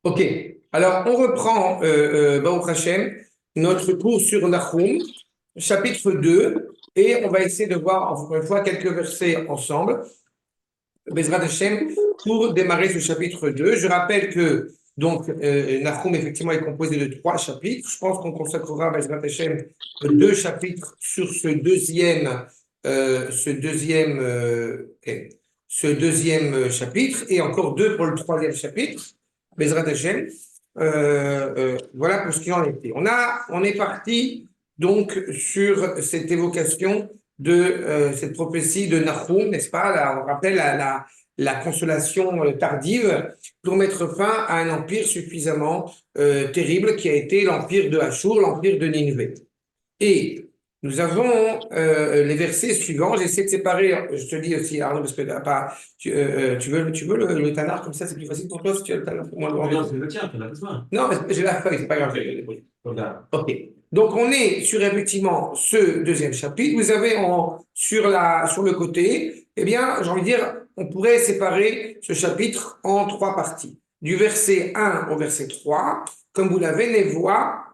Ok, alors on reprend, Baruch Hashem, notre cours sur Nahum, chapitre 2, et on va essayer de voir encore une fois quelques versets ensemble, Bezrat Hashem, pour démarrer ce chapitre 2. Je rappelle que donc Nahum effectivement est composé de 3 chapitres. Je pense qu'on consacrera Bezrat Hashem 2 chapitres sur ce deuxième chapitre, et encore 2 pour le troisième chapitre. Bezrat Hashem. Voilà pour ce qui en était. On est parti donc sur cette évocation de cette prophétie de Nahum, n'est-ce pas? Là, on rappelle la consolation tardive pour mettre fin à un empire suffisamment terrible qui a été l'empire de Achour, l'empire de Nineveh. Et nous avons les versets suivants. J'essaie de séparer, je te dis aussi, Arnaud, parce que tu veux le Tanakh, comme ça c'est plus facile pour toi si tu as le Tanakh pour moi. Non, c'est le tien, tu en as besoin. Non, mais j'ai la feuille, c'est pas grave. Regarde. Ok. Donc on est sur effectivement ce deuxième chapitre. Vous avez sur le côté, eh bien, j'ai envie de dire, on pourrait séparer ce chapitre en 3 parties. Du verset 1 au verset 3, comme vous l'avez, les voix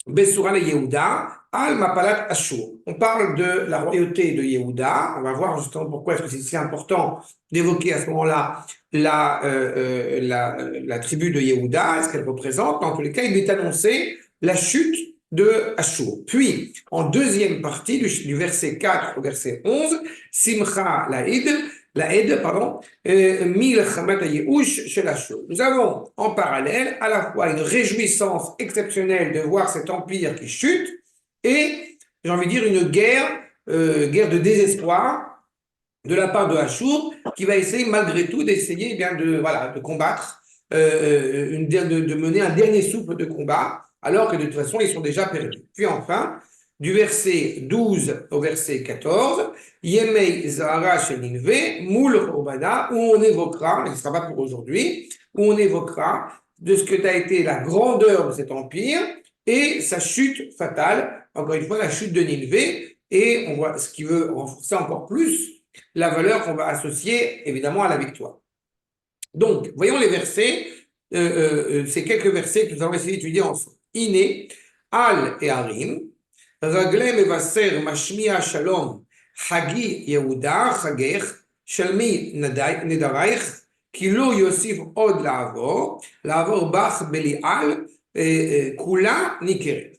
Besura le Yehuda, Al Mapalat Ashur. On parle de la royauté de Yehuda. On va voir justement pourquoi est-ce que c'est si important d'évoquer à ce moment-là la tribu de Yehuda, ce qu'elle représente. Dans tous les cas, il est annoncé la chute de Ashur. Puis, en deuxième partie, du verset 4 au verset 11, Simcha Laïd, pardon, nous avons en parallèle à la fois une réjouissance exceptionnelle de voir cet empire qui chute et, j'ai envie de dire, une guerre de désespoir de la part de Achour qui va essayer malgré tout d'essayer de combattre, de mener un dernier souffle de combat alors que de toute façon ils sont déjà perdus. Puis enfin, du verset 12 au verset 14, Yemei Zahara Sheninve, Moul Urbana, où on évoquera, mais ce ne sera pas pour aujourd'hui, où on évoquera de ce que a été la grandeur de cet empire et sa chute fatale, encore une fois la chute de Nineveh, et on voit ce qui veut renforcer encore plus la valeur qu'on va associer évidemment à la victoire. Donc, voyons les versets, ces quelques versets que nous allons essayer d'étudier ensemble. Iné, Al et Harim, Ragle Mevaser Mashmia Shalom, Hagi Yehuda, Chagech, Shalmi Nedaraich, Kilo Yosif Od Lavor Bach Belial, Kula Nikeret.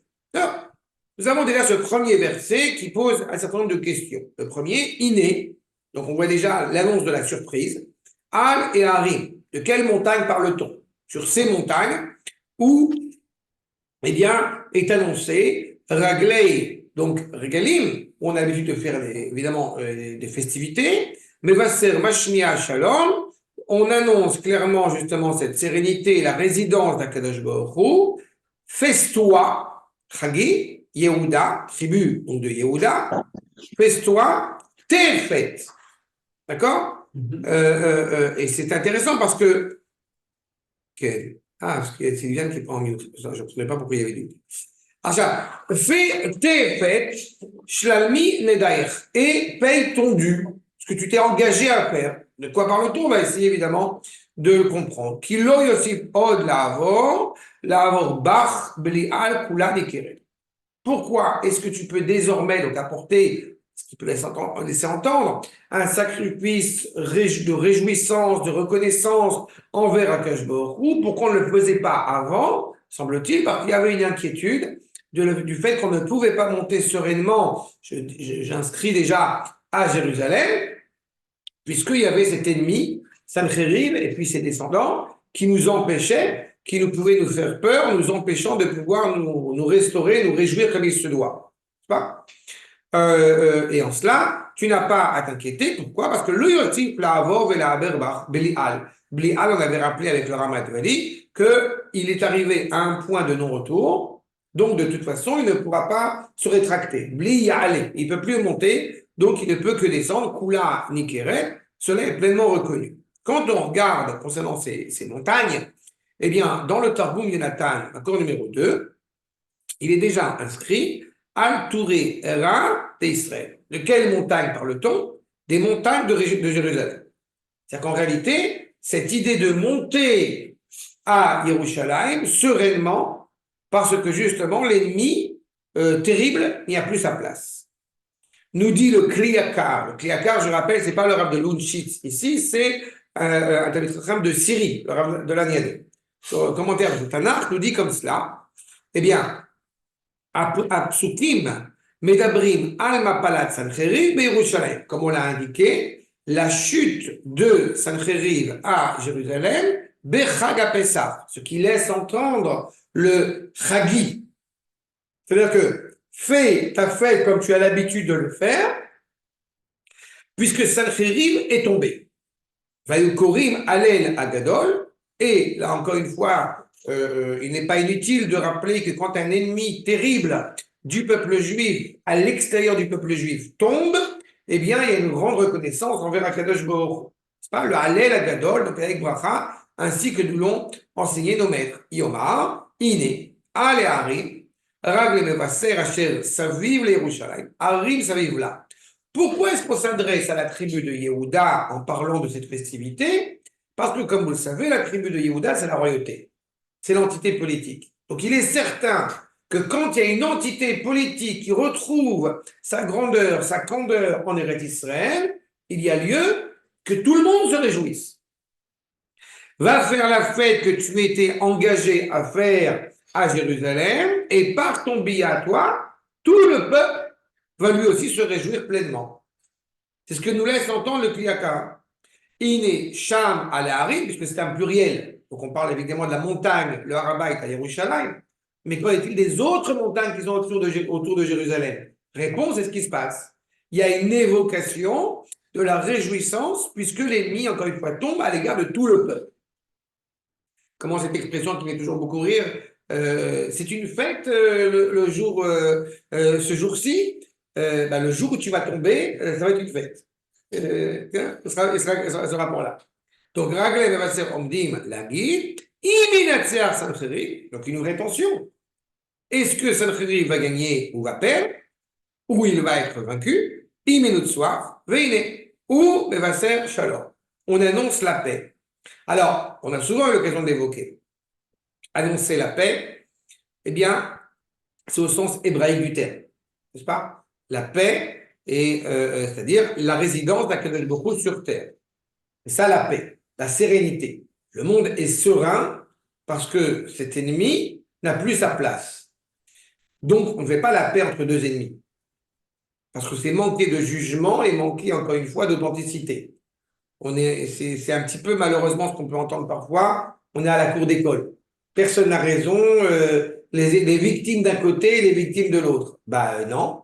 Nous avons déjà ce premier verset qui pose un certain nombre de questions. Le premier, Iné, donc on voit déjà l'annonce de la surprise. Al et Harim, de quelle montagne parle-t-on? Sur ces montagnes où, eh bien, est annoncé Raglei, donc Regalim, où on a l'habitude de faire évidemment des festivités, mais Vasser Mashmia Shalom, on annonce clairement justement cette sérénité et la résidence d'Akadosh Baruch Hu. Fais-toi, Chagi, Yehuda, tribu donc de Yehuda, fais-toi tes fêtes. D'accord? Et c'est intéressant parce que. Parce qu'il y a Sylviane qui prend en mute. Je ne comprenais pas pourquoi il y avait du. Fais tes fêtes, shlalmi nedaïr, et paye ton dû, ce que tu t'es engagé à faire. De quoi parle-t-on? On va essayer évidemment de le comprendre. Kilo yosif od lavor bach blial kula nikeret. Pourquoi est-ce que tu peux désormais donc apporter, ce qui peut laisser entendre, un sacrifice de réjouissance, de reconnaissance envers Akash Baruch Hu, pourquoi on ne le faisait pas avant, semble-t-il, parce qu'il y avait une inquiétude du fait qu'on ne pouvait pas monter sereinement, j'inscris déjà à Jérusalem, puisqu'il y avait cet ennemi, Sancheriv, et puis ses descendants, qui nous empêchaient, qui nous pouvaient nous faire peur, nous empêchant de pouvoir nous restaurer, nous réjouir comme il se doit. Pas et en cela, tu n'as pas à t'inquiéter. Pourquoi? Parce que le yotif la'avor ve'la'aberbach beli'al. Beli'al, on avait rappelé avec le Ramat Vali qu'il est arrivé à un point de non-retour. Donc, de toute façon, il ne pourra pas se rétracter. Bli ya'ale. Il ne peut plus monter. Donc, il ne peut que descendre. Kula nikeret. Cela est pleinement reconnu. Quand on regarde concernant ces montagnes, eh bien, dans le Targum Yonatan, accord numéro 2, il est déjà inscrit Al-Touré Era d'Israël. De quelle montagne parle-t-on? Des montagnes de Jérusalem. C'est-à-dire qu'en réalité, cette idée de monter à Yerushalayim sereinement, parce que justement l'ennemi terrible n'y a plus sa place. Nous dit le Kliyakar. Le Kliyakar, je rappelle, c'est pas le rab de Lounchitz ici, c'est un Talmid Chacham de Syrie, le rab de l'Aniadé. Sur le commentaire de Tanakh nous dit comme cela, eh bien, Apsukim Medabrim al Mapalat Sancheriv Yerushalayim, comme on l'a indiqué, la chute de Sancheriv à Jérusalem, Bechag Pesach, ce qui laisse entendre le Chagi. C'est-à-dire que fais ta fête comme tu as l'habitude de le faire, puisque Sancheriv est tombé. Vayukorim Alel Agadol, et là encore une fois, il n'est pas inutile de rappeler que quand un ennemi terrible du peuple juif à l'extérieur du peuple juif tombe, eh bien il y a une grande reconnaissance envers Akadosh Baruch Hu. C'est pas le Alel Agadol, donc avec Bracha, ainsi que nous l'ont enseigné nos maîtres. Yomar, Ine, Ale Harim, Ragle Mevaser, Asher, Saviv le Yerushalayim, Harim Saviv là. Pourquoi est-ce qu'on s'adresse à la tribu de Yehuda en parlant de cette festivité? Parce que, comme vous le savez, la tribu de Yehuda, c'est la royauté. C'est l'entité politique. Donc, il est certain que quand il y a une entité politique qui retrouve sa grandeur, sa candeur en Eretz Israël, il y a lieu que tout le monde se réjouisse. Va faire la fête que tu étais engagé à faire à Jérusalem, et par ton billet à toi, tout le peuple va lui aussi se réjouir pleinement. C'est ce que nous laisse entendre le Kliyakar. Iné, Sham, Harim, puisque c'est un pluriel. Donc on parle évidemment de la montagne, le Harabait à Yerushalayim. Mais qu'en est-il des autres montagnes qui sont autour de Jérusalem? Réponse, c'est ce qui se passe. Il y a une évocation de la réjouissance, puisque l'ennemi, encore une fois, tombe à l'égard de tout le peuple. Comment cette expression qui fait toujours beaucoup rire, c'est une fête le jour, ce jour-ci, le jour où tu vas tomber, ça va être une fête. Ce rapport-là. Donc, Ragle Mevaser Omdim Lagid, Iminatser Sancheriv, donc une rétention. Est-ce que Sancheriv va gagner ou va perdre, ou il va être vaincu? Iminut soir, Veine, ou Mevaser Shalom. On annonce la paix. Alors, on a souvent eu l'occasion d'évoquer. Annoncer la paix, eh bien, c'est au sens hébraïque du terme, n'est-ce pas? La paix, c'est-à-dire la résidence d'Akadosh Baruch Hu sur terre. C'est ça la paix, la sérénité. Le monde est serein parce que cet ennemi n'a plus sa place. Donc, on ne fait pas la paix entre deux ennemis. Parce que c'est manquer de jugement et manquer, encore une fois, d'authenticité. C'est un petit peu, malheureusement, ce qu'on peut entendre parfois, on est à la cour d'école. Personne n'a raison, les victimes d'un côté et les victimes de l'autre. Non.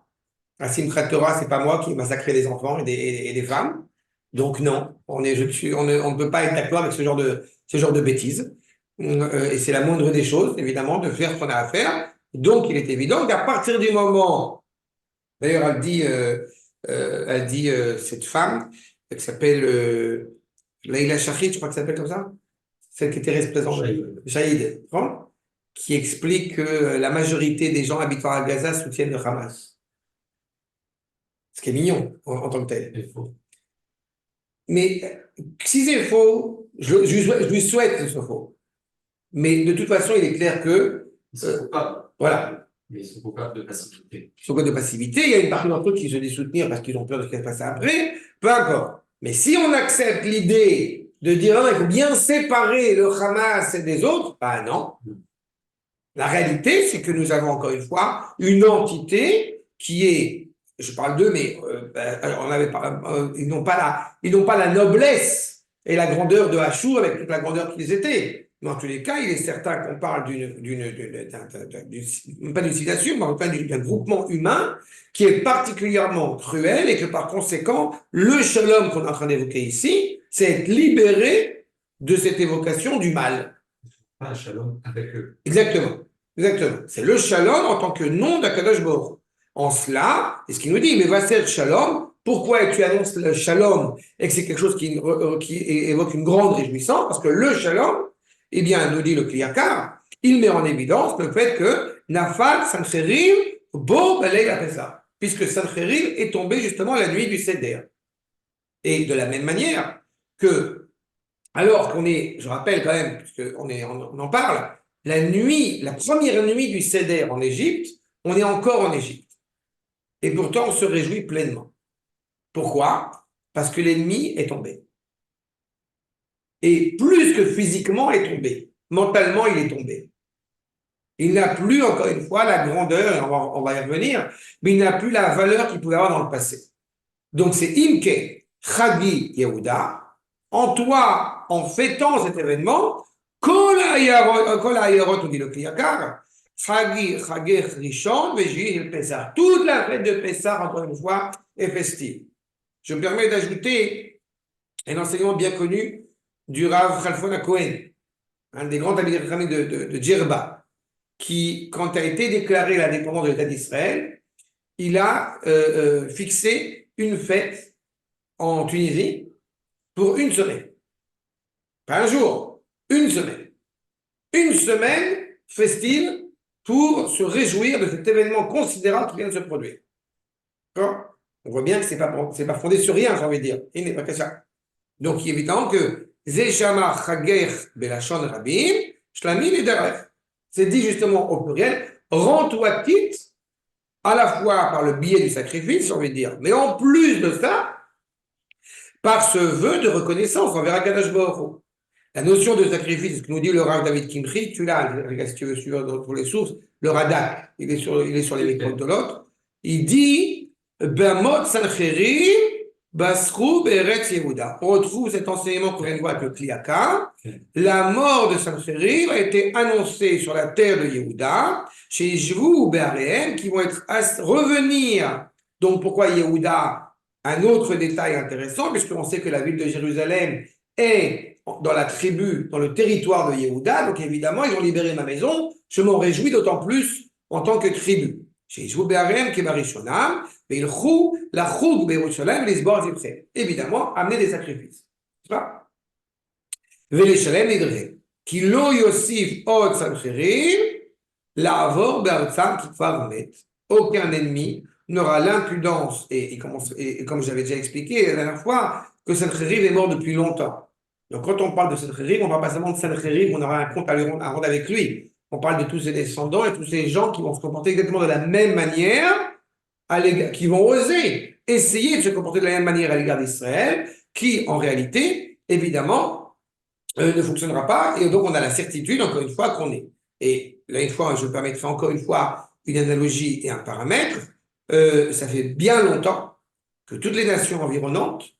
À Simchat Torah, c'est pas moi qui ai massacré des enfants et des femmes. Donc non, on ne peut pas être d'accord avec ce genre de bêtises. Et c'est la moindre des choses, évidemment, de faire ce qu'on a à faire. Donc il est évident qu'à partir du moment, d'ailleurs elle dit cette femme, qui s'appelle Leila Shachid, je crois qu'elle s'appelle comme ça, celle qui était représentante, Shahid, qui explique que la majorité des gens habitant à Gaza soutiennent le Hamas. Ce qui est mignon en tant que tel. C'est faux. Mais si c'est faux, je lui souhaite que ce soit faux. Mais de toute façon, il est clair que... Ils sont coupables. Voilà. Mais ils sont coupables de passivité. Ils sont coupables de passivité. Il y a une partie d'entre eux qui se dit soutenir parce qu'ils ont peur de ce qui va se passer après. Peu importe. Mais si on accepte l'idée de dire il faut bien séparer le Hamas des autres, non. La réalité, c'est que nous avons encore une fois une entité qui est, je parle d'eux, mais ils n'ont pas la noblesse et la grandeur de Achour avec toute la grandeur qu'ils étaient. Mais en tous les cas, il est certain qu'on parle pas d'une civilisation, mais en tout cas d'un groupement humain qui est particulièrement cruel et que par conséquent, le shalom qu'on est en train d'évoquer ici, c'est être libéré de cette évocation du mal. Pas un shalom avec eux. Exactement. C'est le shalom en tant que nom d'Akadosh Baruch Hu. En cela, c'est ce qu'il nous dit, mais va faire shalom. Pourquoi tu annonces le shalom et que c'est quelque chose qui évoque une grande réjouissance? Parce que le shalom, eh bien, nous dit le Kliyakar, il met en évidence le fait que Nafal Sancheriv Bo Balei la Pesach, puisque Sancheriv est tombé justement la nuit du Seder. Et de la même manière que Alors qu'on est, je rappelle quand même, on en parle, la première nuit du Seder en Égypte, on est encore en Égypte. Et pourtant, on se réjouit pleinement. Pourquoi? Parce que l'ennemi est tombé. Et plus que physiquement est tombé, mentalement il est tombé. Il n'a plus, encore une fois, la grandeur, et on va y revenir, mais il n'a plus la valeur qu'il pouvait avoir dans le passé. Donc c'est Imke, Chagi Yehuda, en toi, en fêtant cet événement, Kol Hayarot, on dit le Kliyakar, Chagi, Chagech Rishon, Veji el Pessah. Toute la fête de Pessah, encore une fois, est festive. Je me permets d'ajouter un enseignement bien connu du Rav Khalfon Cohen, un des grands amis de Djerba, qui, quand a été déclarée l'indépendance de l'État d'Israël, il a fixé une fête en Tunisie pour une semaine. Pas un jour, une semaine. Une semaine festive pour se réjouir de cet événement considérable qui vient de se produire. D'accord? On voit bien que ce n'est pas fondé sur rien, j'ai envie de dire. Il n'est pas que ça. Donc, il est évident que Zeshama Chager Belachon Rabin, Shlamim et Derech. C'est dit justement au pluriel, rends-toi quitte, à la fois par le biais du sacrifice, j'ai envie de dire, mais en plus de ça, par ce vœu de reconnaissance envers Akadosh Baruch Hu. La notion de sacrifice, ce que nous dit le Rav David Kimchi, tu l'as, si tu veux suivre dans les sources, le Radak, il est sur les micros de l'autre, il dit, Bamot Sancherim, Basrou Beretz Yehuda. On retrouve cet enseignement qu'on vient de voir avec le Kliyaka. La mort de Sancherim a été annoncée sur la terre de Yehuda, chez Jvou ou Be'arehem, qui vont revenir. Donc pourquoi Yehuda? Un autre détail intéressant, puisqu'on sait que la ville de Jérusalem est dans la tribu, dans le territoire de Yehuda, donc évidemment, ils ont libéré ma maison, je m'en réjouis d'autant plus en tant que tribu. Chez Jvou Be'arehem, qui est Barishonam, mais il chou, la choug Be'Yerushalayim, les sbords évidemment, amener des sacrifices. C'est pas? Ve'leshalem nidre, ki lo yosif od sancherim, la'avor be'artzam kitvar met. Aucun ennemi n'aura l'impudence, et comme j'avais déjà expliqué la dernière fois, que Sancheriv est mort depuis longtemps. Donc quand on parle de Sancheriv, on ne parle pas seulement de Sancheriv, on aura un compte à rendre avec lui. On parle de tous ses descendants et tous ces gens qui vont se comporter exactement de la même manière, qui vont oser essayer de se comporter de la même manière à l'égard d'Israël, qui en réalité, évidemment, ne fonctionnera pas. Et donc on a la certitude, encore une fois, qu'on est. Et là, une fois, je permettrai encore une fois une analogie et un paramètre. Ça fait bien longtemps que toutes les nations environnantes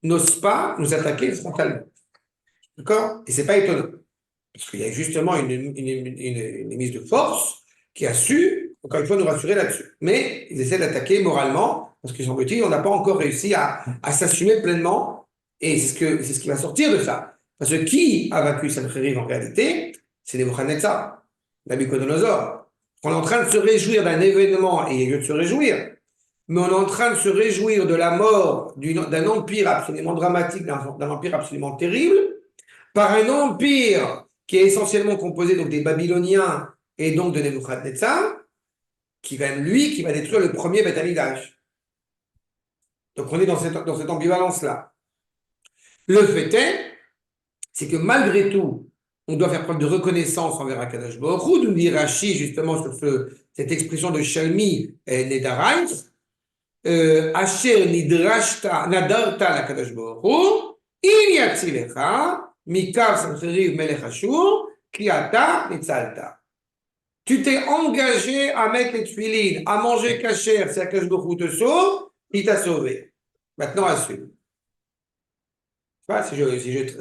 n'osent pas nous attaquer frontalement. D'accord? Et c'est pas étonnant. Parce qu'il y a justement une mise de force qui a su, encore une fois, nous rassurer là-dessus. Mais ils essaient d'attaquer moralement, parce que semble-t-il, on n'a pas encore réussi à s'assumer pleinement. Et c'est ce qui va sortir de ça. Parce que qui a vaincu Sancheriv en réalité? C'est Nebuchadnezzar, Nabucodonosor. On est en train de se réjouir d'un événement, et il y a lieu de se réjouir, mais on est en train de se réjouir de la mort d'un empire absolument dramatique, d'un empire absolument terrible, par un empire qui est essentiellement composé donc des Babyloniens et donc de Nebuchadnezzar, qui va détruire le premier Beth Amikdash. Donc on est dans cette ambivalence-là. Le fait est, c'est que malgré tout, on doit faire preuve de reconnaissance envers Akadosh Baruch Hu, nous dit Rashi justement sur cette expression de Shalmi et Nedarais, Asher nidrashta nadarta l'Akadosh Baruch Hu, in yatzilecha, Mikav Sancheriv Melech Ashur, Kiata Nitzalta. Tu t'es engagé à mettre les tefilines, à manger kasher, c'est Akadosh Baruch Hu te sauve, il t'a sauvé. Maintenant, à suivre.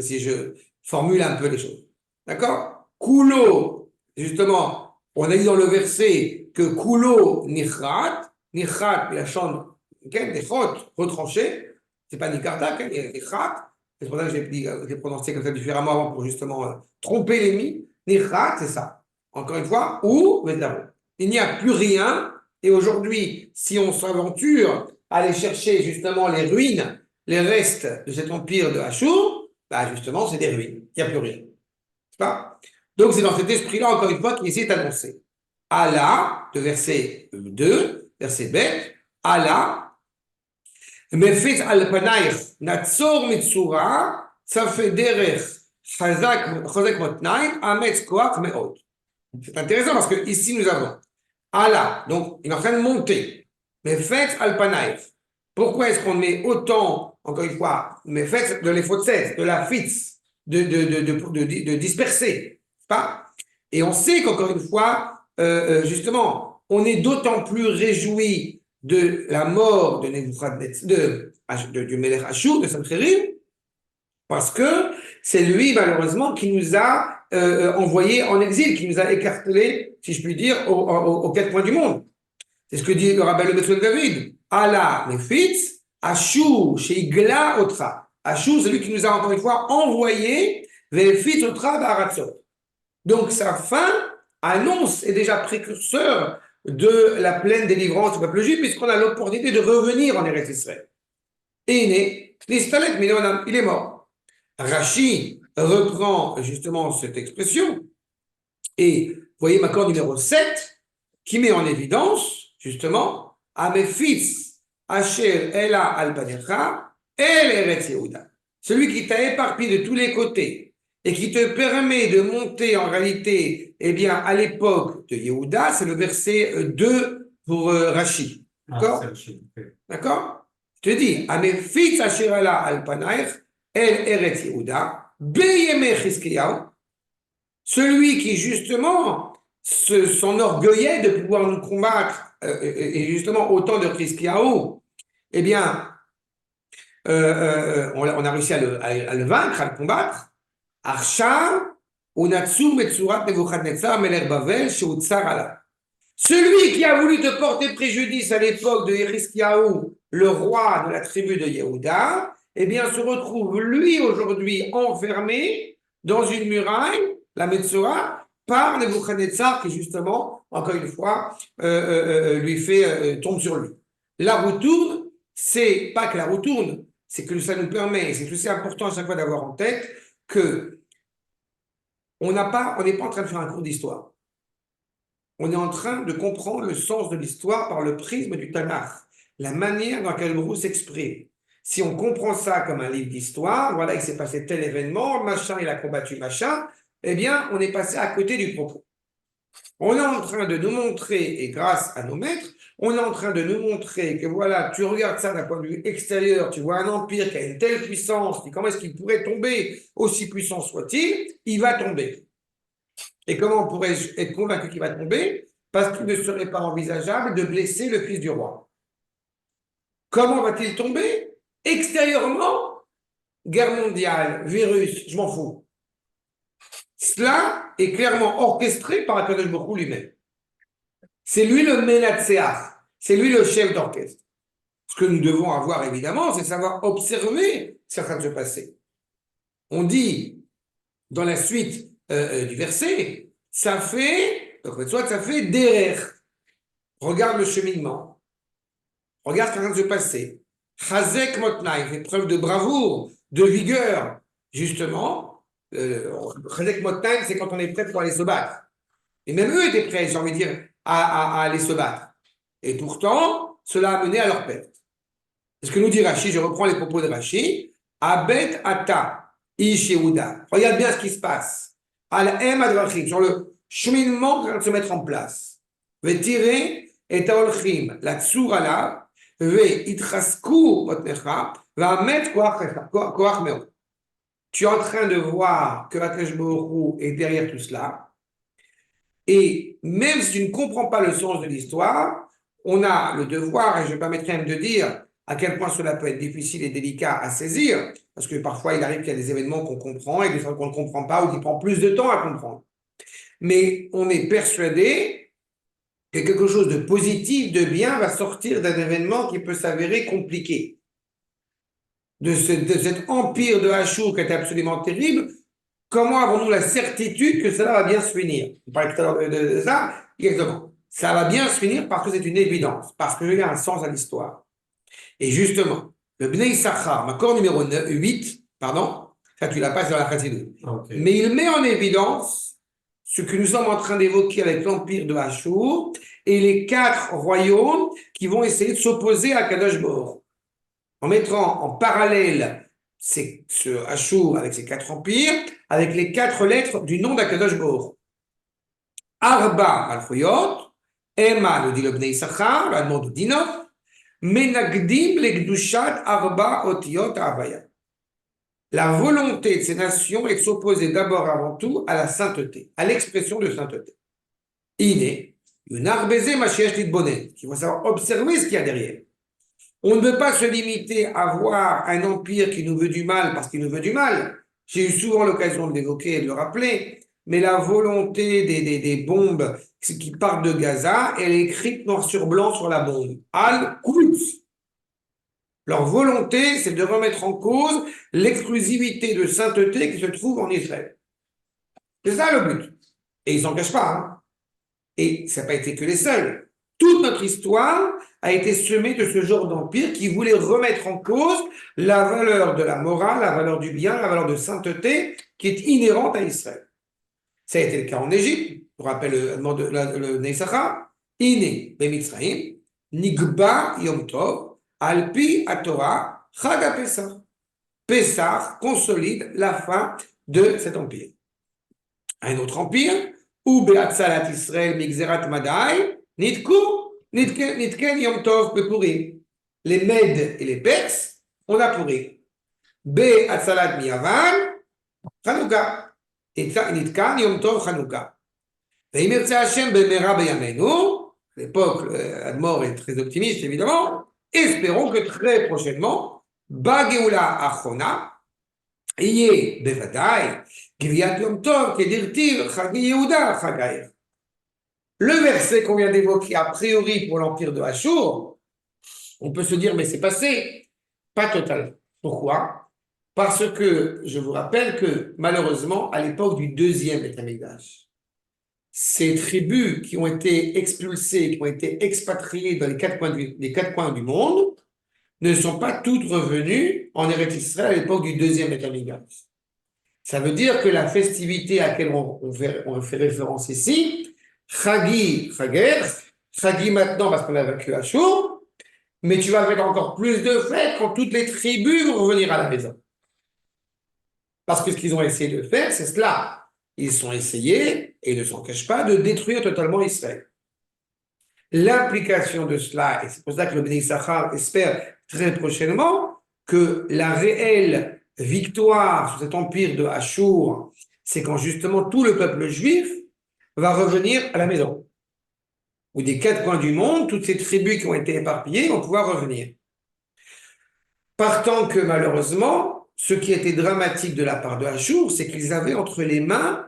Si je formule un peu les choses. D'accord? Kulo, justement, on a dit dans le verset que Kulo Nichat, la chambre, Nechot, retranché, c'est pas Nikarta, Nichat, c'est pour ça que j'ai prononcé comme ça différemment avant pour justement tromper l'ennemi. Nichat, c'est ça. Encore une fois, ou Vedaro. Il n'y a plus rien, et aujourd'hui, si on s'aventure à aller chercher justement les ruines, les restes de cet empire de Ashur, bah justement, c'est des ruines. Il n'y a plus rien. Pas? Donc, c'est dans cet esprit-là, encore une fois, qu'il essaie d'annoncer. Allah, de verset 2, verset bête, Allah, Mefet al-Panaïr, Natsor Mitsura, ça fait derech chazak motnaim ametz koach me'od. C'est intéressant parce que ici nous avons Allah, donc il est en train de monter, mais faites alpanaïf. Pourquoi est-ce qu'on met autant, encore une fois, mais faites de l'effotses, de la fitz, de disperser, pas? Et on sait qu'encore une fois, justement, on est d'autant plus réjoui de la mort de du Melech Ashur, de Sancheriv, parce que c'est lui, malheureusement, qui nous a envoyés en exil, qui nous a écartelés, si je puis dire, aux quatre coins du monde. C'est ce que dit le rabbin le Maître David. Allah, les fils, Ashur, chez Igla Otra. Ashur, c'est lui qui nous a encore une fois envoyés vers les fils Otra Baratzot. Donc sa fin annonce, est déjà précurseur de la pleine délivrance du peuple juif, puisqu'on a l'opportunité de revenir en Eretz Israël. Et il est né, il est mort. Rashi reprend justement cette expression, et vous voyez ma corde numéro 7, qui met en évidence, justement, à mes fils, Asher Ela Al-Panecha, El Eretz Yehuda. Celui qui t'a éparpillé de tous les côtés et qui te permet de monter en réalité, eh bien, à l'époque de Yehuda, c'est le verset 2 pour Rashi. D'accord? D'accord? Je te dis, à mes fils, Asher Ela Al-Panecha, El Eretz Yehuda, Beyeme Chizkiyahu, celui qui justement s'enorgueillait de pouvoir nous combattre, et justement au temps de Chizkiyahu, eh bien, on a réussi à le vaincre, à le combattre. Arsham, Unatsu Metsurat Nebuchadnezzar Melech Bavel, Sheutzar Allah. Celui qui a voulu te porter préjudice à l'époque de Chizkiyahu, le roi de la tribu de Yehuda, eh bien, se retrouve lui aujourd'hui enfermé dans une muraille, la Metzora, par Nebuchadnezzar qui justement, encore une fois, lui fait tombe sur lui. La roue tourne, c'est pas que la roue tourne, c'est que ça nous permet, c'est aussi important à chaque fois d'avoir en tête que on n'est pas en train de faire un cours d'histoire. On est en train de comprendre le sens de l'histoire par le prisme du Tanakh, la manière dans laquelle le Baruch s'exprime. Si on comprend ça comme un livre d'histoire, voilà, il s'est passé tel événement, machin, il a combattu machin, eh bien, on est passé à côté du propos. On est en train de nous montrer, et grâce à nos maîtres, on est en train de nous montrer que voilà, tu regardes ça d'un point de vue extérieur, tu vois un empire qui a une telle puissance, comment est-ce qu'il pourrait tomber, aussi puissant soit-il, il va tomber. Et comment on pourrait être convaincu qu'il va tomber? Parce qu'il ne serait pas envisageable de blesser le fils du roi. Comment va-t-il tomber? Extérieurement, guerre mondiale, virus, je m'en fous. Cela est clairement orchestré par Akadosh Baruch Hu lui-même. C'est lui le Menatseach, c'est lui le chef d'orchestre. Ce que nous devons avoir évidemment, c'est savoir observer ce qui est en train de se passer. On dit dans la suite du verset, ça fait derer. Regarde le cheminement. Regarde ce qui est en train de se passer. Chazek motnaï, fait preuve de bravoure, de vigueur. Justement, Chazek motnaï, c'est quand on est prêt pour aller se battre. Et même eux étaient prêts, j'ai envie de dire, à aller se battre. Et pourtant, cela a mené à leur perte. C'est ce que nous dit Rashi, je reprends les propos de Rashi. Abet ata, ish Yehuda. Regarde bien ce qui se passe. Al-em advachim, sur le cheminement qui va se mettre en place. Vetiré et aolchim, la tsurala, ve itrasku motnecha, va mettre koach meo. Tu es en train de voir que Akadosh Baruch Hu est derrière tout cela. Et même si tu ne comprends pas le sens de l'histoire, on a le devoir, et je me permettrai même de dire à quel point cela peut être difficile et délicat à saisir, parce que parfois il arrive qu'il y a des événements qu'on comprend et des fois qu'on ne comprend pas ou qui prend plus de temps à comprendre. Mais on est persuadé que quelque chose de positif, de bien, va sortir d'un événement qui peut s'avérer compliqué. De cet empire de Ashur qui est absolument terrible, comment avons-nous la certitude que cela va bien se finir? On parlait tout à l'heure de ça, exactement. Ça va bien se finir parce que c'est une évidence, parce qu'il y a un sens à l'histoire. Et justement, le Bnei Issachar, accord numéro 8, pardon, ça tu la passes dans la Chassidut. Okay. Mais il met en évidence ce que nous sommes en train d'évoquer avec l'empire de Ashur et les 4 royaumes qui vont essayer de s'opposer à Kadosh Baruch, en mettant en parallèle c'est ce Ashur avec ses 4 empires, avec les 4 lettres du nom d'Akadosh Baruch. Arba Malchuyot, Ema le dit le Bnei Issachar, le nom de Dinot, Menagdim le Gdushat Arba Otiot Avaya. La volonté de ces nations est de s'opposer d'abord avant tout à la sainteté, à l'expression de sainteté. Iné, une arbezé Mashiach Litbonen, qu'il faut savoir observer ce qu'il y a derrière. On ne veut pas se limiter à voir un empire qui nous veut du mal parce qu'il nous veut du mal. J'ai eu souvent l'occasion de l'évoquer et de le rappeler, mais la volonté des bombes qui partent de Gaza, elle est écrite noir sur blanc sur la bombe. Al-Quds. Leur volonté, c'est de remettre en cause l'exclusivité de sainteté qui se trouve en Israël. C'est ça le but. Et ils s'en cachent pas. Hein. Et ça n'a pas été que les seuls. Toute notre histoire a été semée de ce genre d'empire qui voulait remettre en cause la valeur de la morale, la valeur du bien, la valeur de sainteté qui est inhérente à Israël. Ça a été le cas en Égypte. Je vous rappelle le Neissachar. Iné, Bemitzraïm, Nigba Yom Tov, Alpi Atora, Chag Pesach. Pesach consolide la fin de cet empire. Un autre empire, ou Beatzalat Israël, Migzerat Madai, Nitken Yom Tov Bepurim. Les Mèdes et les Perses, on a Purim. Beatzalat Miyavan, Chanukah. Nitkan Yom Tov Chanukah. Et Hashem Bemera Beyamenu, à l'époque, Admor est très optimiste évidemment, espérons que très prochainement, Bageoula Achona, Yé Bevadai, Gviat Yom Tov, Kedirtiv, Chagi Yehuda, Chagaïr. Le verset qu'on vient d'évoquer a priori pour l'empire de Ashur, on peut se dire, mais c'est passé. Pas total. Pourquoi? Parce que, je vous rappelle que, malheureusement, à l'époque du deuxième Beth Amikdash, ces tribus qui ont été expulsées, qui ont été expatriées dans les quatre coins du monde, ne sont pas toutes revenues en Eretz Israël à l'époque du deuxième Beth Amikdash. Ça veut dire que la festivité à laquelle on fait référence ici, Chagi, Chager, Chagi maintenant parce qu'on a vaincu Ashur, mais tu vas mettre encore plus de fêtes quand toutes les tribus vont revenir à la maison. Parce que ce qu'ils ont essayé de faire, c'est cela. Ils ont essayé, et ne s'en cachent pas, de détruire totalement Israël. L'implication de cela, et c'est pour ça que le Bnei Issachar espère très prochainement que la réelle victoire sur cet empire de Ashur, c'est quand justement tout le peuple juif va revenir à la maison. Ou des quatre coins du monde, toutes ces tribus qui ont été éparpillées vont pouvoir revenir. Partant que malheureusement, ce qui était dramatique de la part de Ashur, c'est qu'ils avaient entre les mains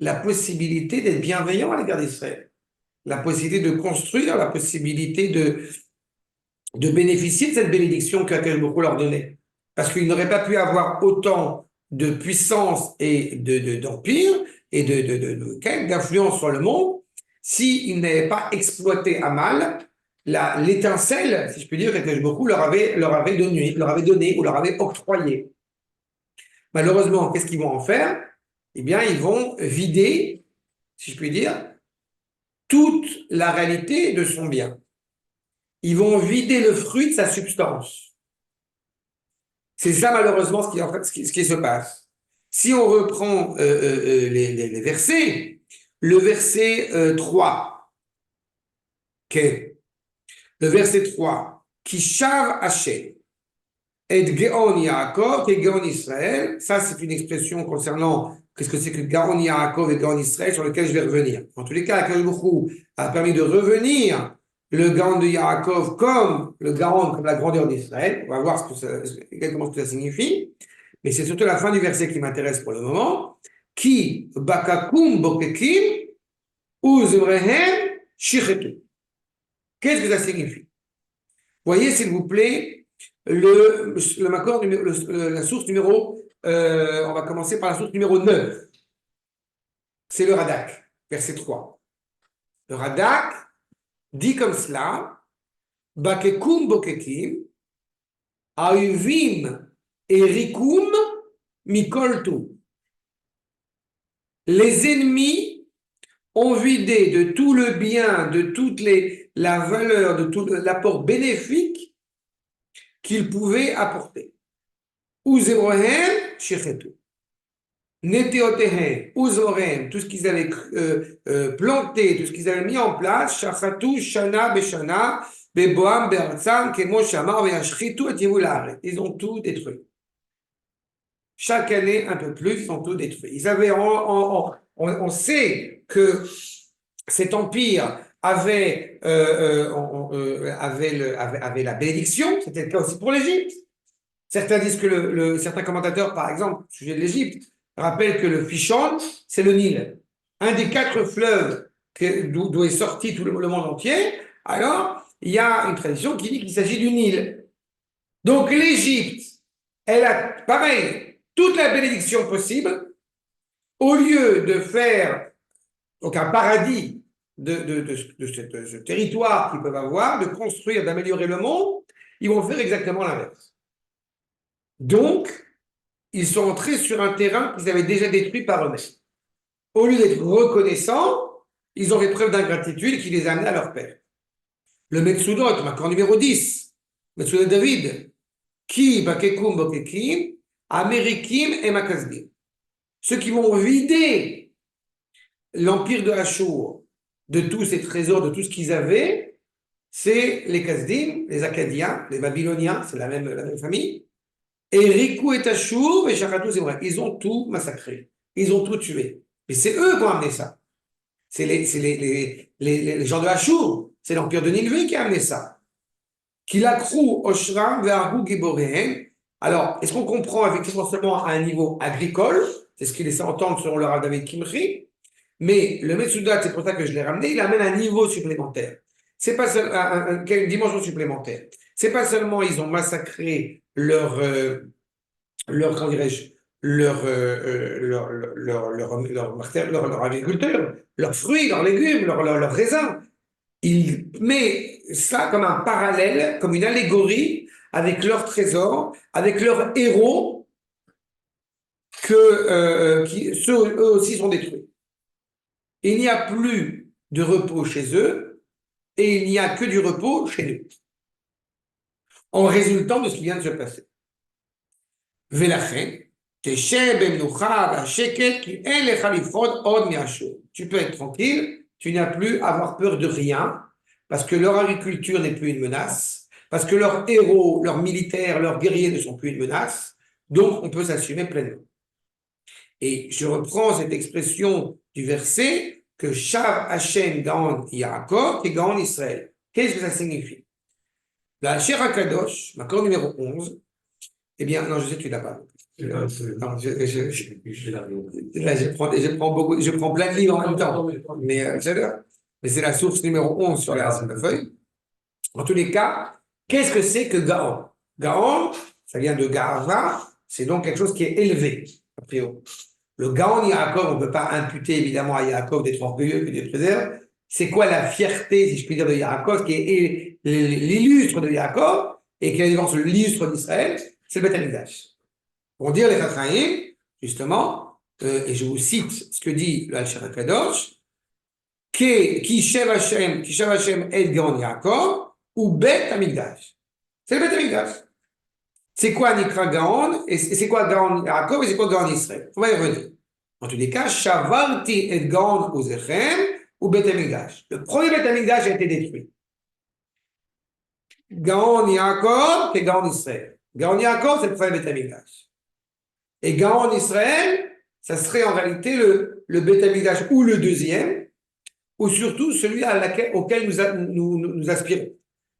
la possibilité d'être bienveillants à l'égard d'Israël, la possibilité de construire, la possibilité de bénéficier de cette bénédiction qu'Akadosh Baruch Hu leur donnait. Parce qu'ils n'auraient pas pu avoir autant de puissance et d'empire et d'influence sur le monde s'ils n'avaient pas exploité à mal l'étincelle, si je puis dire, qu'Akadosh Baruch Hu leur avait donné ou leur avait octroyé. Malheureusement, qu'est-ce qu'ils vont en faire? Eh bien, ils vont vider, si je puis dire, toute la réalité de son bien. Ils vont vider le fruit de sa substance. C'est ça, malheureusement, ce qui se passe. Si on reprend les versets, le verset 3, okay. Le verset 3, Kishav Hashem, et Geon Yaakov, et Geon Israël, ça c'est une expression concernant qu'est-ce que c'est que Geon Yaakov et Geon Israël sur lequel je vais revenir. En tous les cas, Akadosh Baruch Hu a permis de revenir le Geon de Yaakov comme le Geon, comme la grandeur d'Israël. On va voir exactement ce que ça signifie. Mais c'est surtout la fin du verset qui m'intéresse pour le moment. Ki bakakum bokekim uzmrehem shichetu. Qu'est-ce que ça signifie? Voyez, s'il vous plaît, la source numéro, on va commencer par la source numéro 9. C'est le Radak, verset 3. Le Radak dit comme cela, Bakekum bokekim, Auvim erikum mikoltu. Les ennemis ont vidé de tout le bien, de toute la valeur, de tout l'apport bénéfique qu'ils pouvaient apporter. Uzemrohem, Shechetu. Neteotehem, Uzorem, tout ce qu'ils avaient planté, tout ce qu'ils avaient mis en place, Shachatu, Shana, Beshana, Beboam, Be'artzam, Kemo, Shamar, Ve'ashchitu, et Yivulare. Ils ont tout détruit. Chaque année, un peu plus, ils ont tout détruit. Ils avaient, on sait que cet empire avait la bénédiction, c'était le cas aussi pour l'Égypte. Certains disent que certains commentateurs, par exemple, au sujet de l'Égypte, rappellent que le Fichon, c'est le Nil. Un des 4 fleuves d'où est sorti tout le monde entier. Alors, il y a une tradition qui dit qu'il s'agit du Nil. Donc, l'Égypte, elle a, pareil, toute la bénédiction possible. Au lieu de faire donc un paradis de ce territoire qu'ils peuvent avoir, de construire, d'améliorer le monde, ils vont faire exactement l'inverse. Donc, ils sont entrés sur un terrain qu'ils avaient déjà détruit par eux-mêmes. Au lieu d'être reconnaissants, ils ont fait preuve d'ingratitude qui les a amenés à leur père. Le Metsudot, accord numéro 10, Metsudot David, Ki Bakekum Bokekim, Amerikim et Makazdim. Ceux qui vont vider l'empire de Achour de tous ces trésors, de tout ce qu'ils avaient, c'est les Kazdim, les Akkadiens, les Babyloniens, c'est la même famille. Et Rikou et Achour et Shachatu, c'est vrai, ils ont tout massacré, ils ont tout tué. Et c'est eux qui ont amené ça. C'est les gens de Achour, c'est l'empire de Nineveh qui a amené ça. Kilakrou Oshram Ve'argu Giborehem. Alors, est-ce qu'on comprend effectivement seulement à un niveau agricole? C'est ce qu'il laissait entendre selon le Rav David Kimchi. Mais le Metsudat, c'est pour ça que je l'ai ramené, il amène un niveau supplémentaire. C'est pas seulement une dimension supplémentaire. C'est pas seulement ils ont massacré comment dirais-je, leurs agriculteurs, leurs fruits, leurs légumes, leurs raisins. Il met ça comme un parallèle, comme une allégorie avec leurs trésors, avec leurs héros, ceux eux aussi sont détruits. Il n'y a plus de repos chez eux et il n'y a que du repos chez nous, en résultant de ce qui vient de se passer. Tu peux être tranquille, tu n'as plus à avoir peur de rien, parce que leur agriculture n'est plus une menace, parce que leurs héros, leurs militaires, leurs guerriers ne sont plus une menace, donc on peut s'assumer pleinement. Et je reprends cette expression du verset que Shav Hashem Gaon Yaakov et Gaon Israël. Qu'est-ce que ça signifie? La Cher Akadosh, accord numéro 11, eh bien, non, je sais que tu l'as pas. Non, là, je prends plein de livres en même temps, mais c'est la source numéro 11 sur la feuille. En tous les cas, qu'est-ce que c'est que Gaon? Gaon, ça vient de Gaava, c'est donc quelque chose qui est élevé, a priori. Le Gaon Yaakov, on ne peut pas imputer évidemment à Yaakov d'être orgueilleux et d'être réserve. C'est quoi la fierté, si je puis dire, de Yaakov, qui est l'illustre de Yaakov et qui est l'illustre d'Israël? C'est le Beth Amikdash. Pour dire les Chachamim, justement, et je vous cite ce que dit le Al-Sher HaKadosh, Ki Shev Hashem et Gaon Yaakov, ou Beth Amikdash. C'est le Beth Amikdash. C'est quoi Nikra Gaon, et c'est quoi Gaon Yaakov, et c'est quoi Gaon Israël? On va y revenir. En tous les cas, Shavarti et Gaon Uzechem, ou Beth Amikdash. Le premier Beth Amikdash a été détruit. Gaon Yaakov et Gaon Israël. Gaon Yaakov, c'est le premier Beth Amikdash. Et Gaon Israël, ça serait en réalité le Beth Amikdash ou le deuxième, ou surtout celui auquel nous aspirons.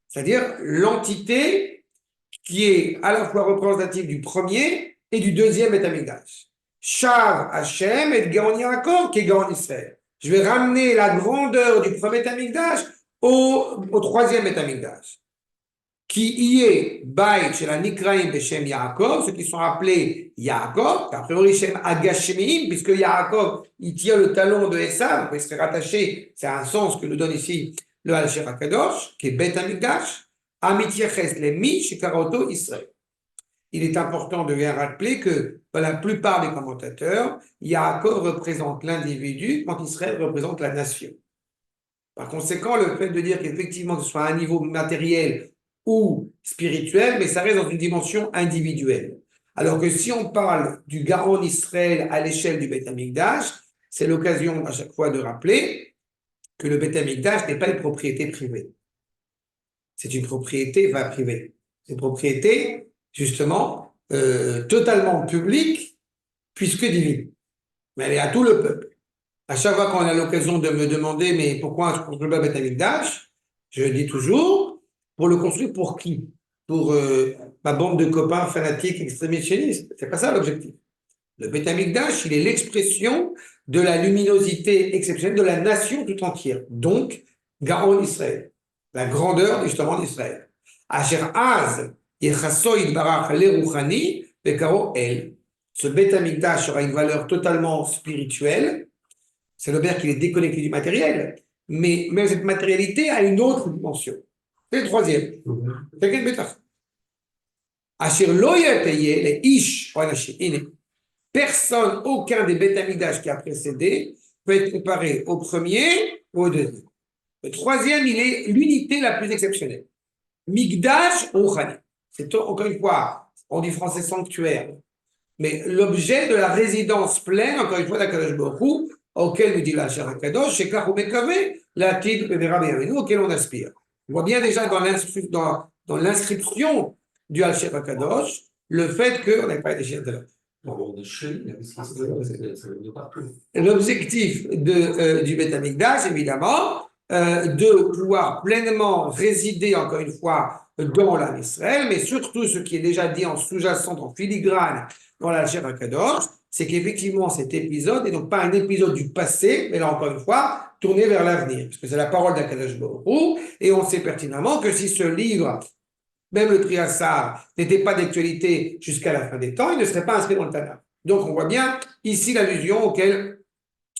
C'est-à-dire l'entité qui est à la fois représentative du premier et du deuxième Beth Amikdash. Shav Hashem et Gaon Yaakov qui est Gaon Israël. Je vais ramener la grandeur du premier Beth Amikdash au troisième Beth Amikdash. Qui y est Baït chez la Nikraim Beshem Yaakov, ceux qui sont appelés Yaakov, a priori Shem Agashemim, puisque Yaakov, il tient le talon de Esav, il serait rattaché, c'est un sens que nous donne ici le Al-Sher HaKadosh, qui est Bet Amikdash, Amityeches Lemi Shekaroto Israël. Il est important de bien rappeler que, pour la plupart des commentateurs, Yaakov représente l'individu, quand Israël représente la nation. Par conséquent, le fait de dire qu'effectivement ce soit à un niveau matériel ou spirituel, mais ça reste dans une dimension individuelle. Alors que si on parle du Gaon Israël à l'échelle du Beth Amikdash, c'est l'occasion à chaque fois de rappeler que le Beth Amikdash n'est pas une propriété privée. C'est une propriété privée. C'est une propriété, justement, totalement publique, puisque divine. Mais elle est à tout le peuple. À chaque fois qu'on a l'occasion de me demander, mais pourquoi je construis pas Beth Amikdash, je dis toujours, pour le construire pour qui? Pour ma bande de copains fanatiques extrémistes sionistes. C'est pas ça l'objectif. Le Beth Amikdash, il est l'expression de la luminosité exceptionnelle de la nation tout entière. Donc, Gaon Israël, la grandeur justement d'Israël. Asher Az, Yechaso Yitbarach Leruchani, Bekaro El. Ce Beth Amikdash aura une valeur totalement spirituelle. Ça veut dire qu'il est déconnecté du matériel, mais même cette matérialité a une autre dimension. C'est le troisième. C'est quel bétach? Asher lo yateye les ish oanashim. Personne, aucun des Beth Amikdash qui a précédé peut être comparé au premier ou au deuxième. Le troisième, il est l'unité la plus exceptionnelle. Migdash Ruchani. C'est encore une fois, on dit français sanctuaire, mais l'objet de la résidence pleine, encore une fois, d'Akadosh Baruch Hu, auquel nous dit la Shara Kadosh, c'est Kachou Mekavé, la Tid Venera Be'avenu, auquel on aspire. On voit bien déjà dans l'inscription du Al-Shara Kadosh, le fait qu'on n'a pas été de là. L'objectif du Beth Amikdash, évidemment, de pouvoir pleinement résider, encore une fois, dans l'âme Israël, mais surtout ce qui est déjà dit en sous-jacent, en filigrane, dans la Shira Kadosh, c'est qu'effectivement cet épisode n'est donc pas un épisode du passé, mais là encore une fois, tourné vers l'avenir, parce que c'est la parole d'Akadosh Baruch Hu, et on sait pertinemment que si ce livre, même le Triassar, n'était pas d'actualité jusqu'à la fin des temps, il ne serait pas inscrit dans le Tanakh. Donc on voit bien ici l'allusion auquel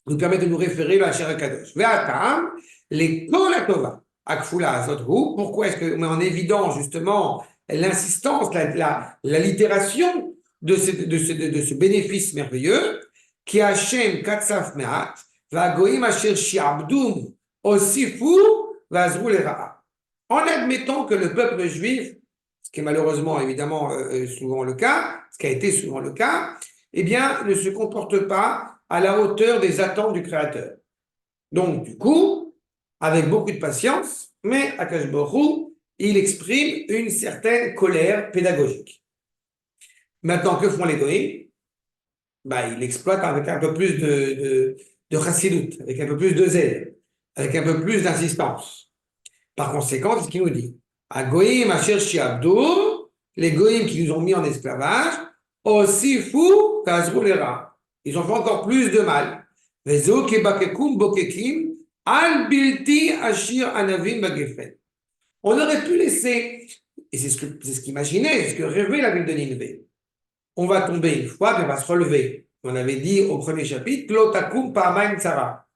nous permet de nous référer à la Shira Kadosh. Ve'atam, les Kolatova, Akfula Azotru, pourquoi est-ce qu'on met en évidence justement l'insistance, la littération de ce bénéfice merveilleux, qui Hashem Katsaf Me'at, Vagoim Asher Shi'abdum Osifu Vazru Lera'a. En admettant que le peuple juif, ce qui est malheureusement évidemment souvent le cas, ce qui a été souvent le cas, eh bien, ne se comporte pas à la hauteur des attentes du Créateur. Donc, du coup, avec beaucoup de patience, mais Akash Baruch Hu, il exprime une certaine colère pédagogique. Maintenant, que font les goïms? Ils l'exploitent avec un peu plus de chassidut, avec un peu plus de zèle, avec un peu plus d'insistance. Par conséquent, c'est ce qu'il nous dit. À goïm asher shi'abdu, les goïms qui nous ont mis en esclavage, aussi fou kazru lera. Ils ont fait encore plus de mal. Vezo kebakekum bokekim al bilti ashir anavim bagefen. On aurait pu laisser, et c'est ce qu'imaginait, c'est ce que rêvait la ville de Nineveh. On va tomber une fois, puis on va se relever. On avait dit au premier chapitre, Lotakum pa'amaim tsara.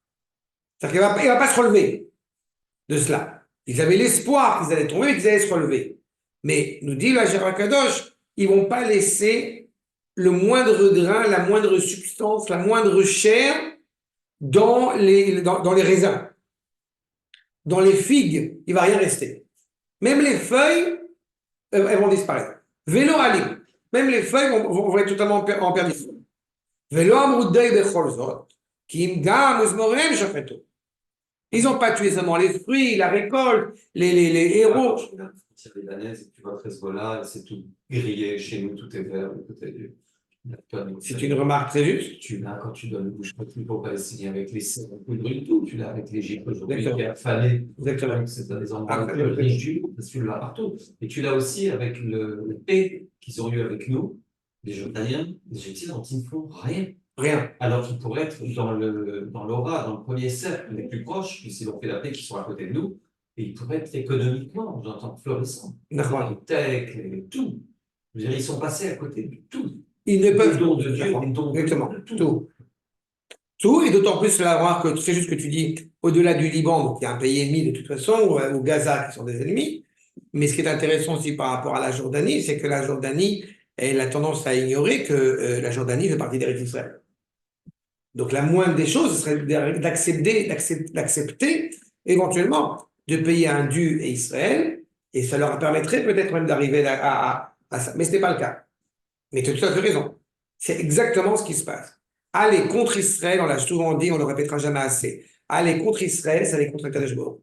C'est-à-dire qu'il ne va pas se relever de cela. Ils avaient l'espoir qu'ils allaient tomber et qu'ils allaient se relever. Mais, nous dit la Shira Kadosh, ils ne vont pas laisser le moindre grain, la moindre substance, la moindre chair dans les raisins. Dans les figues, il ne va rien rester. Même les feuilles, elles vont disparaître. Vélo alim. Même les feuilles vont être totalement en perdition. Vélo amrudei becholzot, kim gam uzmorem shafeto. Ils n'ont pas tué seulement les fruits, la récolte, les héros. Tu vois Hezbollah, c'est tout grillé, chez nous tout est vert, tout est... C'est une remarque très juste. Tu l'as quand tu donnes le bouche aux Palestiniens avec les serres, on brûle tout. Tu l'as avec l'Égypte aujourd'hui qui a fallu. Exactement. C'est dans des endroits riches du monde, parce que tu l'as partout. Et tu l'as aussi avec le paix qu'ils ont eu avec nous, les Jordaniens, les Égyptiens, dont ils ne font rien. Rien. Alors qu'ils pourraient être dans l'aura, dans le premier cercle les plus proches, puisqu'ils ont fait la paix, qui sont à côté de nous, et ils pourraient être économiquement, j'entends, florissants. D'accord. Les tech, tout. Je veux dire, ils sont passés à côté de tout. Ils ne peuvent don de Dieu, exactement, tout, et d'autant plus la remarque très juste que tu dis, au-delà du Liban, donc il y a un pays ennemi de toute façon, ou Gaza qui sont des ennemis, mais ce qui est intéressant aussi par rapport à la Jordanie, c'est que la Jordanie, elle a tendance à ignorer que la Jordanie fait partie d'Égypte d'Israël. Donc la moindre des choses, ce serait d'accepter éventuellement de payer un dû à Israël, et ça leur permettrait peut-être même d'arriver à ça, mais ce n'est pas le cas. Mais tu as tout à fait raison. C'est exactement ce qui se passe. Aller contre Israël, on l'a souvent dit, on ne le répétera jamais assez. Aller contre Israël, c'est aller contre Kadosh Baruch Hu.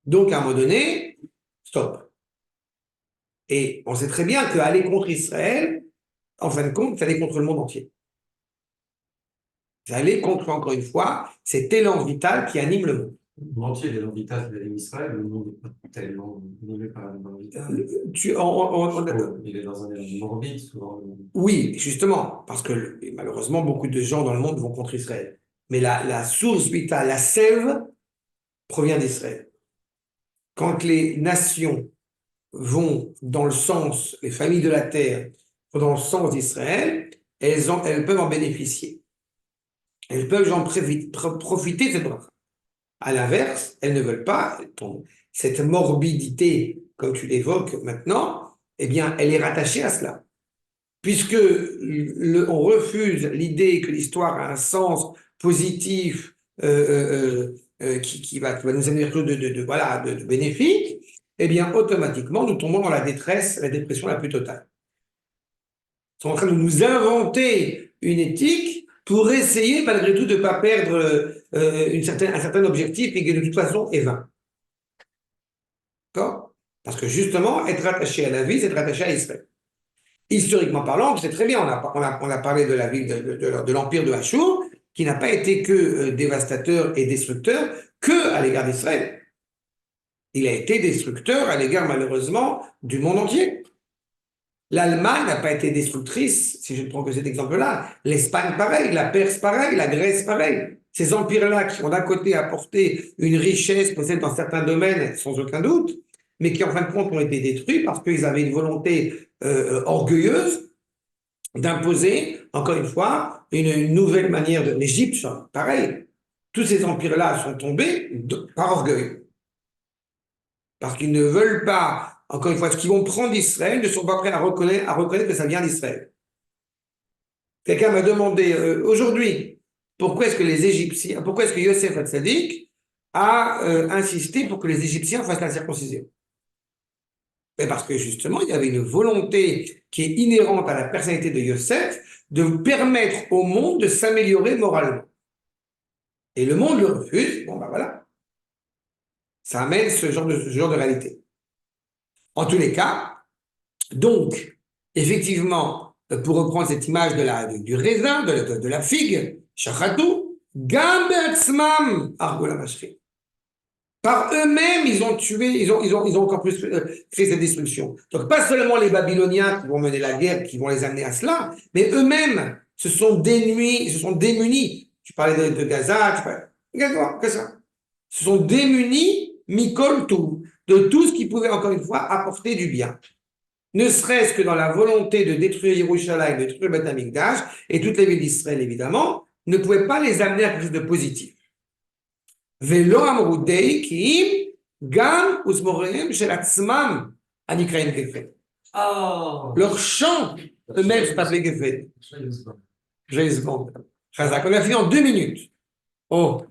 Donc, à un moment donné, stop. Et on sait très bien qu'aller contre Israël, en fin de compte, c'est aller contre le monde entier. C'est aller contre, encore une fois, cet élan vital qui anime le monde. Le monde entier, l'élan vital de Israël, le monde n'est pas tellement animé par l'élan vital. Il est dans un élan morbide, souvent. Oui, justement, parce que malheureusement, beaucoup de gens dans le monde vont contre Israël. Mais la source vitale, la sève, provient d'Israël. Quand les nations vont dans le sens, les familles de la terre vont dans le sens d'Israël, elles peuvent en bénéficier. Elles peuvent en profiter de cette bracha. À l'inverse, elles ne veulent pas. Cette morbidité, comme tu l'évoques maintenant, eh bien, elle est rattachée à cela. Puisque on refuse l'idée que l'histoire a un sens positif qui va nous amener quelque chose de bénéfique, eh bien, automatiquement, nous tombons dans la détresse, la dépression la plus totale. Ils sont en train de nous inventer une éthique pour essayer, malgré tout, de ne pas perdre un certain objectif et que de toute façon est vain. D'accord? Parce que justement, être attaché à la vie, c'est être attaché à Israël. Historiquement parlant, c'est très bien, on a parlé de la ville de l'empire de Achour, qui n'a pas été que dévastateur et destructeur que à l'égard d'Israël. Il a été destructeur à l'égard, malheureusement, du monde entier. L'Allemagne n'a pas été destructrice, si je ne prends que cet exemple-là. L'Espagne, pareil. La Perse, pareil. La Grèce, pareil. Ces empires-là qui ont d'un côté apporté une richesse, peut-être dans certains domaines, sans aucun doute, mais qui en fin de compte ont été détruits parce qu'ils avaient une volonté orgueilleuse d'imposer, encore une fois, une nouvelle manière de l'Égypte, pareil. Tous ces empires-là sont tombés par orgueil. Parce qu'ils ne veulent pas, encore une fois, ce qu'ils vont prendre d'Israël, ne sont pas prêts à reconnaître que ça vient d'Israël. Quelqu'un m'a demandé aujourd'hui, pourquoi est-ce que Yosef Hatzadik a insisté pour que les Égyptiens fassent la circoncision? Mais parce que justement, il y avait une volonté qui est inhérente à la personnalité de Yosef de permettre au monde de s'améliorer moralement. Et le monde le refuse, bon ben voilà. Ça amène ce genre de réalité. En tous les cas, donc, effectivement, pour reprendre cette image du raisin, de la figue, Shachatou, Gam be'atzmam, Argola Mashri. Par eux-mêmes, ils ont tué, ils ont encore plus fait cette destruction. Donc, pas seulement les Babyloniens qui vont mener la guerre, qui vont les amener à cela, mais eux-mêmes se sont démunis. Tu parlais de Gaza, regarde-moi, que ça. Se sont démunis, Mikol tout, de tout ce qui pouvait, encore une fois, apporter du bien. Ne serait-ce que dans la volonté de détruire Yerushalayim, de détruire Beth Amikdash, et toutes les villes d'Israël, évidemment, ne pouvaient pas les amener à quelque chose de positif. Velo amrudei kiim gam usmoreim shel atzmam anikraim gefet. Leur chant eux-mêmes s'appelait gefet. James Bond. Chazak. On a fini en 2 minutes. Oh,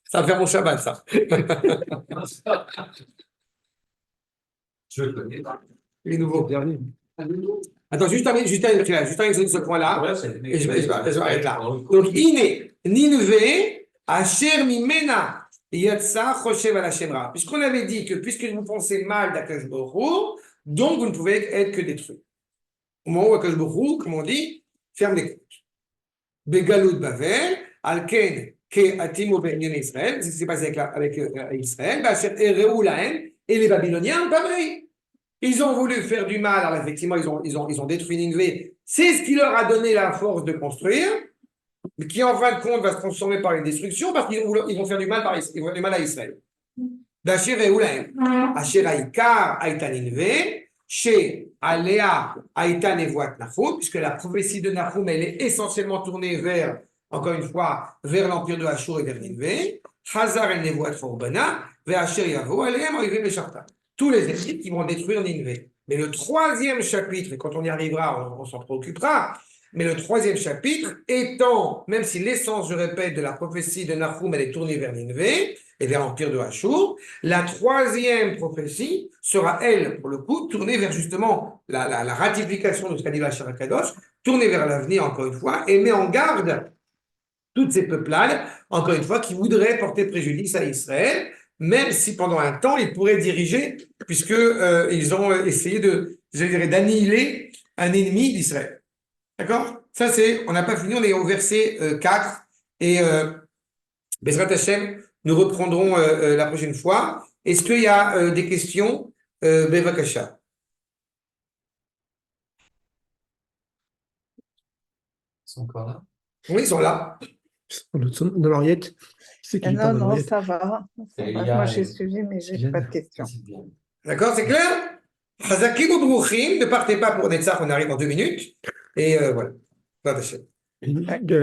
ça va faire mon Shabbat, ça. Je le connais. Les nouveaux. Attends, juste un ce point-là. Et je vais arrêter là. Donc, Ninvé, Asher Mimena, Yatsa, Choshev al Hashemra. Puisqu'on avait dit que puisque vous pensez mal d'Akash Borou, donc vous ne pouvez être que détruit. Au moment où Akash Borou, comme on dit, ferme les comptes. Begalout Bavel, Alken, Ke Atimo Benyon Israël, c'est ce qui s'est passé avec Israël, Asher Ereu Lahem, et les Babyloniens, pareil. Ils ont voulu faire du mal, alors effectivement, ils ont détruit Ninvé. C'est ce qui leur a donné la force de construire, mais qui en fin de compte va se transformer par une destruction parce qu'ils vont faire du mal, à Israël. D'Asher et Oulaim. Asher Aïkar Aïta Ninvé, chez Aléa Aïta Nevoat Nahum, puisque la prophétie de Nahum, elle est essentiellement tournée vers, encore une fois, vers l'empire de Ashur et vers Ninvé. Hazar el Nevoat Forbana, vers Asher Yavo, Aléem Oivim et Sharta. Tous les ennemis qui vont détruire Ninvé. Mais le 3e chapitre, et quand on y arrivera, on s'en préoccupera, Mais le troisième chapitre étant, même si l'essence, je répète, de la prophétie de Nahum, elle est tournée vers Ninvé et vers l'empire de Hachour, la troisième prophétie sera, elle, pour le coup, tournée vers justement la ratification de ce qu'a dit Bachar Kadosh, tournée vers l'avenir, encore une fois, et met en garde toutes ces peuplades, encore une fois, qui voudraient porter préjudice à Israël, même si pendant un temps, ils pourraient diriger, puisque ils ont essayé de, je dirais, d'annihiler un ennemi d'Israël. D'accord? Ça, c'est, on n'a pas fini, on est au verset 4, et Bezrat Hashem, nous reprendrons la prochaine fois. Est-ce qu'il y a des questions? Bevakasha. Ils sont encore là. Oui, ils sont là. Dans l'oreillette. C'est qui Non, parle dans non, l'oreillette. ça va. Ça va. Moi, j'ai suivi, mais j'ai pas de questions. C'est bien. D'accord, c'est clair? Chazakim ou Brouchim, ne partez pas pour Netzach, on arrive dans 2 minutes. Et voilà. Bezrat Hashem. Une